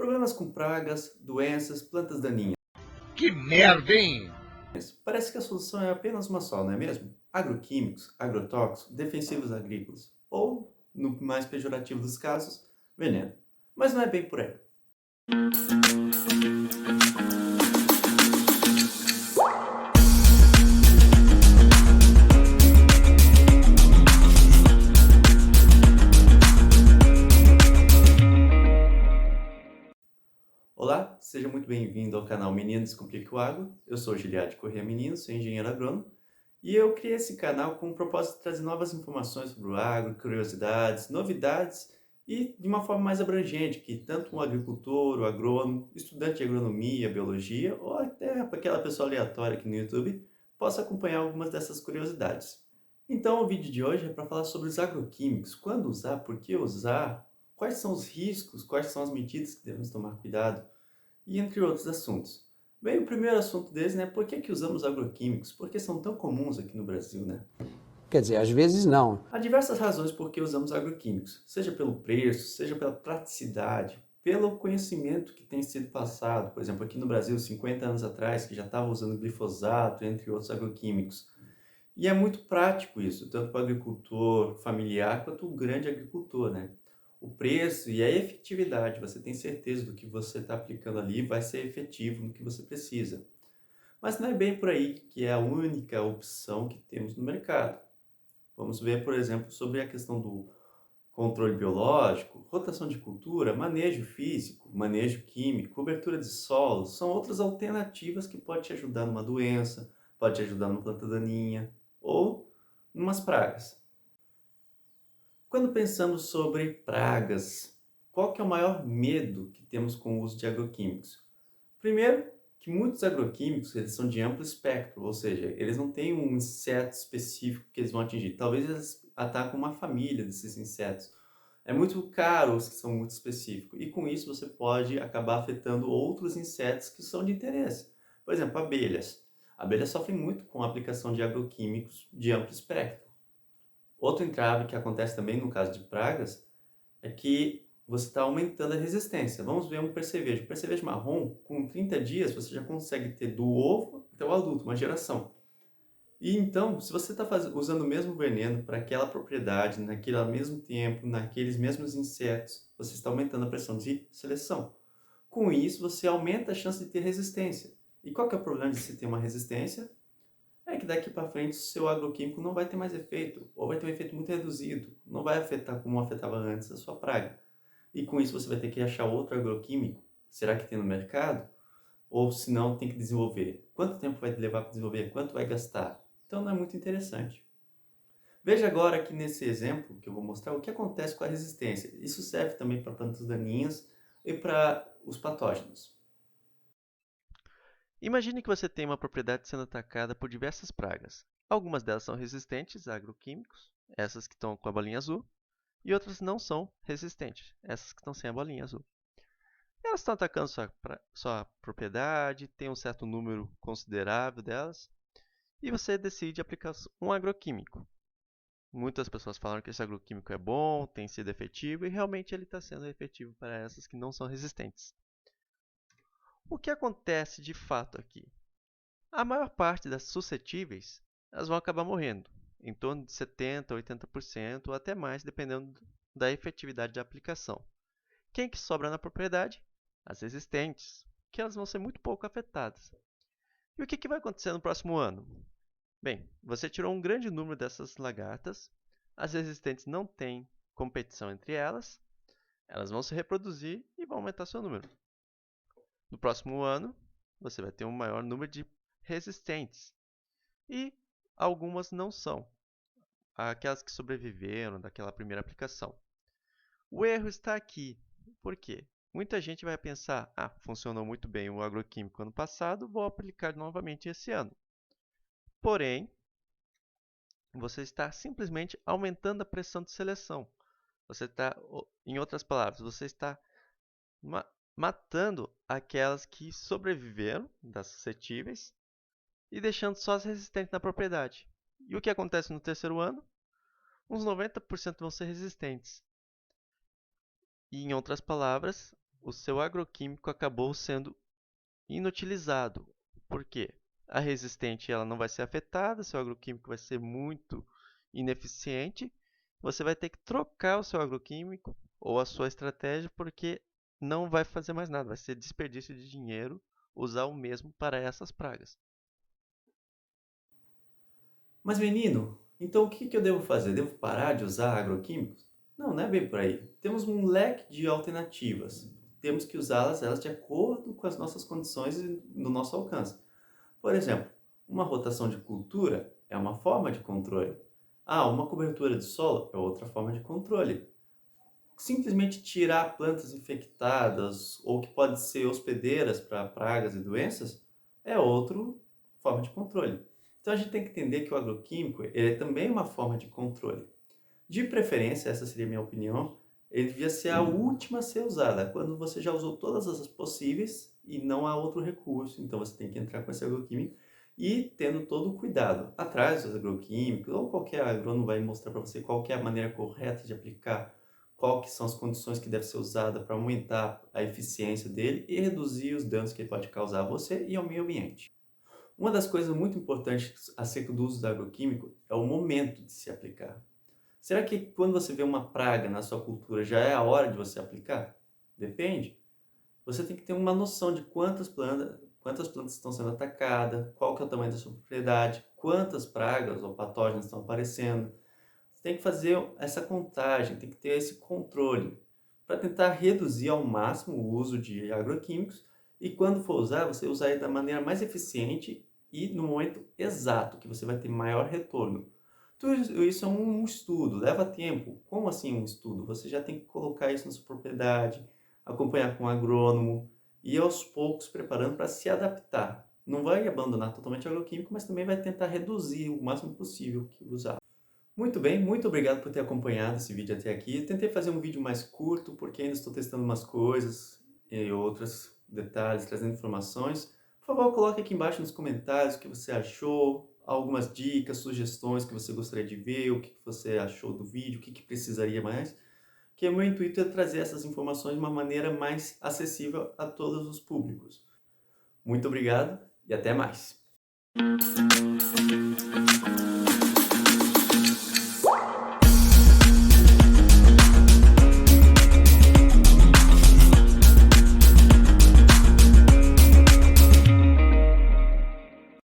Problemas com pragas, doenças, plantas daninhas. Que merda, hein? Parece que a solução é apenas uma só, não é mesmo? Agroquímicos, agrotóxicos, defensivos agrícolas. Ou, no mais pejorativo dos casos, veneno. Mas não é bem por aí. Olá, seja muito bem-vindo ao canal Menino Descomplica o Agro. Eu sou Giliade Corrêa Menino, sou engenheiro agrônomo. E eu criei esse canal com o propósito de trazer novas informações sobre o agro, curiosidades, novidades e de uma forma mais abrangente, que tanto um agricultor, o agrônomo, estudante de agronomia, biologia ou até aquela pessoa aleatória aqui no YouTube possa acompanhar algumas dessas curiosidades. Então o vídeo de hoje é para falar sobre os agroquímicos, quando usar, por que usar, quais são os riscos, quais são as medidas que devemos tomar cuidado e entre outros assuntos. Bem, o primeiro assunto deles, né, por que usamos agroquímicos? Por que são tão comuns aqui no Brasil, né? Quer dizer, às vezes não. Há diversas razões por que usamos agroquímicos, seja pelo preço, seja pela praticidade, pelo conhecimento que tem sido passado. Por exemplo, aqui no Brasil, 50 anos atrás, que já estava usando glifosato, entre outros agroquímicos. E é muito prático isso, tanto para o agricultor familiar quanto o grande agricultor, né? O preço e a efetividade, você tem certeza do que você está aplicando ali vai ser efetivo no que você precisa. Mas não é bem por aí que é a única opção que temos no mercado. Vamos ver, por exemplo, sobre a questão do controle biológico, rotação de cultura, manejo físico, manejo químico, cobertura de solo, são outras alternativas que podem te ajudar numa doença, pode te ajudar numa planta daninha ou em umas pragas. Quando pensamos sobre pragas, qual que é o maior medo que temos com o uso de agroquímicos? Primeiro, que muitos agroquímicos eles são de amplo espectro, ou seja, eles não têm um inseto específico que eles vão atingir. Talvez eles atacam uma família desses insetos. É muito caro os que são muito específicos. E com isso você pode acabar afetando outros insetos que são de interesse. Por exemplo, abelhas. Abelhas sofrem muito com a aplicação de agroquímicos de amplo espectro. Outro entrave que acontece também no caso de pragas é que você está aumentando a resistência. Vamos ver um percevejo. O percevejo marrom, com 30 dias, você já consegue ter do ovo até o adulto, uma geração. E então, se você está usando o mesmo veneno para aquela propriedade, naquele mesmo tempo, naqueles mesmos insetos, você está aumentando a pressão de seleção. Com isso, você aumenta a chance de ter resistência. E qual que é o problema de se ter uma resistência? É que daqui para frente o seu agroquímico não vai ter mais efeito, ou vai ter um efeito muito reduzido, não vai afetar como afetava antes a sua praga. E com isso você vai ter que achar outro agroquímico. Será que tem no mercado? Ou se não, tem que desenvolver. Quanto tempo vai levar para desenvolver? Quanto vai gastar? Então não é muito interessante. Veja agora aqui nesse exemplo que eu vou mostrar o que acontece com a resistência. Isso serve também para plantas daninhas e para os patógenos. Imagine que você tem uma propriedade sendo atacada por diversas pragas. Algumas delas são resistentes a agroquímicos, essas que estão com a bolinha azul, e outras não são resistentes, essas que estão sem a bolinha azul. Elas estão atacando sua propriedade, tem um certo número considerável delas, e você decide aplicar um agroquímico. Muitas pessoas falaram que esse agroquímico é bom, tem sido efetivo, e realmente ele está sendo efetivo para essas que não são resistentes. O que acontece de fato aqui? A maior parte das suscetíveis, elas vão acabar morrendo, em torno de 70% a 80% ou até mais, dependendo da efetividade da aplicação. Quem que sobra na propriedade? As resistentes, que elas vão ser muito pouco afetadas. E o que vai acontecer no próximo ano? Bem, você tirou um grande número dessas lagartas, as resistentes não têm competição entre elas, elas vão se reproduzir e vão aumentar seu número. No próximo ano, você vai ter um maior número de resistentes. E algumas não são, aquelas que sobreviveram daquela primeira aplicação. O erro está aqui. Por quê? Muita gente vai pensar, funcionou muito bem o agroquímico ano passado, vou aplicar novamente esse ano. Porém, você está simplesmente aumentando a pressão de seleção. Você está, em outras palavras, você está matando aquelas que sobreviveram das suscetíveis e deixando só as resistentes na propriedade. E o que acontece no terceiro ano? Uns 90% vão ser resistentes. E, em outras palavras, o seu agroquímico acabou sendo inutilizado. Por quê? A resistente ela não vai ser afetada, seu agroquímico vai ser muito ineficiente. Você vai ter que trocar o seu agroquímico ou a sua estratégia porque não vai fazer mais nada, vai ser desperdício de dinheiro usar o mesmo para essas pragas. Mas menino, então o que eu devo fazer? Devo parar de usar agroquímicos? Não, não é bem por aí. Temos um leque de alternativas. Temos que usá-las elas de acordo com as nossas condições e no nosso alcance. Por exemplo, uma rotação de cultura é uma forma de controle. Ah, uma cobertura de solo é outra forma de controle. Simplesmente tirar plantas infectadas ou que podem ser hospedeiras para pragas e doenças é outra forma de controle. Então a gente tem que entender que o agroquímico ele é também uma forma de controle. De preferência, essa seria a minha opinião, ele devia ser a última a ser usada, quando você já usou todas as possíveis e não há outro recurso. Então você tem que entrar com esse agroquímico e tendo todo o cuidado. Atrás dos agroquímicos, ou qualquer agrônomo vai mostrar para você qual que é a maneira correta de aplicar, qual que são as condições que deve ser usada para aumentar a eficiência dele e reduzir os danos que ele pode causar a você e ao meio ambiente. Uma das coisas muito importantes acerca do uso do agroquímico é o momento de se aplicar. Será que quando você vê uma praga na sua cultura já é a hora de você aplicar? Depende. Você tem que ter uma noção de quantas plantas estão sendo atacadas, qual que é o tamanho da sua propriedade, quantas pragas ou patógenos estão aparecendo. Você tem que fazer essa contagem, tem que ter esse controle para tentar reduzir ao máximo o uso de agroquímicos e quando for usar, você usar ele da maneira mais eficiente e no momento exato, que você vai ter maior retorno. Tudo isso é um estudo, leva tempo. Como assim um estudo? Você já tem que colocar isso na sua propriedade, acompanhar com um agrônomo e aos poucos preparando para se adaptar. Não vai abandonar totalmente o agroquímico, mas também vai tentar reduzir o máximo possível que usar. Muito bem, muito obrigado por ter acompanhado esse vídeo até aqui. Eu tentei fazer um vídeo mais curto porque ainda estou testando umas coisas e outros detalhes, trazendo informações. Por favor, coloque aqui embaixo nos comentários o que você achou, algumas dicas, sugestões que você gostaria de ver, o que você achou do vídeo, o que precisaria mais. Que o meu intuito é trazer essas informações de uma maneira mais acessível a todos os públicos. Muito obrigado e até mais!